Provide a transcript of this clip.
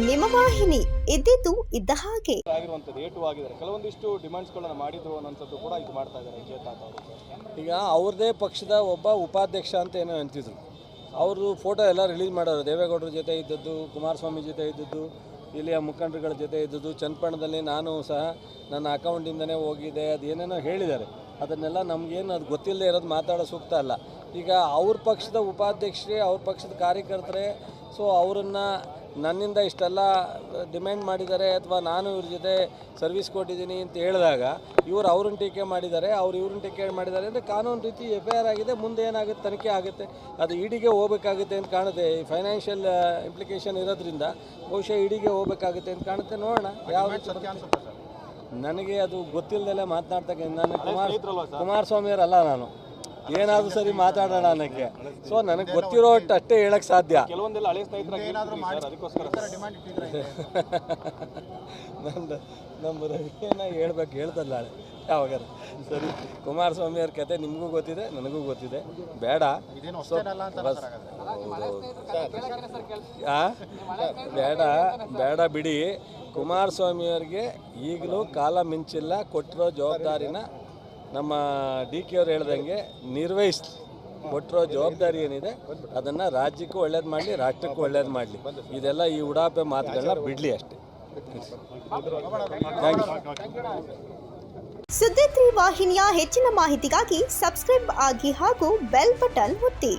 ನಿಮ್ಮ ವಾಹಿನಿ, ಇದ್ದಿದ್ದು ಇದ್ದ ಹಾಗೆ. ಕೆಲವೊಂದಿಷ್ಟು ಡಿಮಾಂಡ್ಸ್ಗಳನ್ನು ಮಾಡಿದ್ರು ಅನ್ನೋಂಥದ್ದು ಕೂಡ ಇದು ಮಾಡ್ತಾ ಇದ್ದಾರೆ ವಿಜಯಕಾಂತ್ ಅವರು. ಈಗ ಅವ್ರದ್ದೇ ಪಕ್ಷದ ಒಬ್ಬ ಉಪಾಧ್ಯಕ್ಷ ಅಂತ ಏನೋ ಅಂತಿದ್ರು. ಅವರು ಫೋಟೋ ಎಲ್ಲ ರಿಲೀಸ್ ಮಾಡೋರು. ದೇವೇಗೌಡರ ಜೊತೆ ಇದ್ದದ್ದು, ಕುಮಾರಸ್ವಾಮಿ ಜೊತೆ ಇದ್ದದ್ದು, ಇಲ್ಲಿಯ ಮುಖಂಡರುಗಳ ಜೊತೆ ಇದ್ದದ್ದು. ಚನ್ನಪಟ್ಟಣದಲ್ಲಿ ನಾನು ಸಹ ನನ್ನ ಅಕೌಂಟಿಂದನೇ ಹೋಗಿದ್ದೆ, ಅದು ಏನೇನೋ ಹೇಳಿದ್ದಾರೆ. ಅದನ್ನೆಲ್ಲ ನಮಗೇನು ಅದು ಗೊತ್ತಿಲ್ಲದೆ ಇರೋದು ಮಾತಾಡೋ ಸೂಕ್ತ ಅಲ್ಲ. ಈಗ ಅವ್ರ ಪಕ್ಷದ ಉಪಾಧ್ಯಕ್ಷರೇ, ಅವ್ರ ಪಕ್ಷದ ಕಾರ್ಯಕರ್ತರೇ, ಸೊ ಅವರನ್ನು ನನ್ನಿಂದ ಇಷ್ಟೆಲ್ಲ ಡಿಮ್ಯಾಂಡ್ ಮಾಡಿದ್ದಾರೆ ಅಥವಾ ನಾನು ಇವ್ರ ಜೊತೆ ಸರ್ವಿಸ್ ಕೊಟ್ಟಿದ್ದೀನಿ ಅಂತ ಹೇಳಿದಾಗ ಇವರು ಅವ್ರನ್ನ ಟೀಕೆ ಮಾಡಿದ್ದಾರೆ, ಇವ್ರನ್ನ ಟೀಕೆ ಮಾಡಿದ್ದಾರೆ ಅಂದರೆ ಕಾನೂನು ರೀತಿ FIR ಆಗಿದೆ. ಮುಂದೆ ಏನಾಗುತ್ತೆ ತನಿಖೆ ಆಗುತ್ತೆ. ಅದು ಇಡಿಗೆ ಹೋಗಬೇಕಾಗುತ್ತೆ ಅಂತ ಕಾಣುತ್ತೆ. ಈ ಫೈನಾನ್ಷಿಯಲ್ ಇಂಪ್ಲಿಕೇಶನ್ ಇರೋದ್ರಿಂದ ಬಹುಶಃ ಇಡಿಗೆ ಹೋಗಬೇಕಾಗುತ್ತೆ ಅಂತ ಕಾಣುತ್ತೆ. ನೋಡೋಣ ಯಾವ ನನಗೆ ಅದು ಗೊತ್ತಿಲ್ಲದಲ್ಲೇ ಮಾತನಾಡ್ತಕ್ಕ. ನಾನು ಕುಮಾರಸ್ವಾಮಿಯವರಲ್ಲ, ನಾನು ಏನಾದರೂ ಸರಿ ಮಾತಾಡೋಣ ಅನ್ನೋಕ್ಕೆ. ಸೊ ನನಗೆ ಗೊತ್ತಿರೋ ಅಷ್ಟೇ ಹೇಳಕ್ಕೆ ಸಾಧ್ಯ. ಕೆಲವೊಂದೆಲ್ಲ ಹಳೆ ನಮ್ಮ ರವಿನ ಹೇಳ್ತಲ್ಲ ನಾಳೆ ಯಾವಾಗ ಸರಿ. ಕುಮಾರಸ್ವಾಮಿಯವ್ರ ಕತೆ ನಿಮಗೂ ಗೊತ್ತಿದೆ, ನನಗೂ ಗೊತ್ತಿದೆ. ಬೇಡ ಬೇಡ ಬಿಡಿ. ಕುಮಾರಸ್ವಾಮಿಯವ್ರಿಗೆ ಈಗಲೂ ಕಾಲ ಮಿಂಚಿಲ್ಲ. ಕೊಟ್ಟಿರೋ ಜವಾಬ್ದಾರಿನ ನಮ್ಮ DK ಅವ್ರು ಹೇಳ್ದಂಗೆ ನಿರ್ವಹಿಸ್ಲಿ. ಕೊಟ್ಟಿರೋ ಜವಾಬ್ದಾರಿ ಏನಿದೆ ಅದನ್ನು ರಾಜ್ಯಕ್ಕೂ ಒಳ್ಳೇದು ಮಾಡಲಿ, ರಾಷ್ಟ್ರಕ್ಕೂ ಒಳ್ಳೇದು ಮಾಡಲಿ. ಇದೆಲ್ಲ ಈ ಉಡಾಪೆ ಮಾತುಗಳನ್ನ ಬಿಡಲಿ ಅಷ್ಟೇ. ಸುದ್ದಿ 3 ವಾಹಿನಿಯ ಹೆಚ್ಚಿನ ಮಾಹಿತಿಗಾಗಿ ಸಬ್ಸ್ಕ್ರೈಬ್ ಆಗಿ ಹಾಗೂ ಬೆಲ್ ಬಟನ್ ಒತ್ತಿ.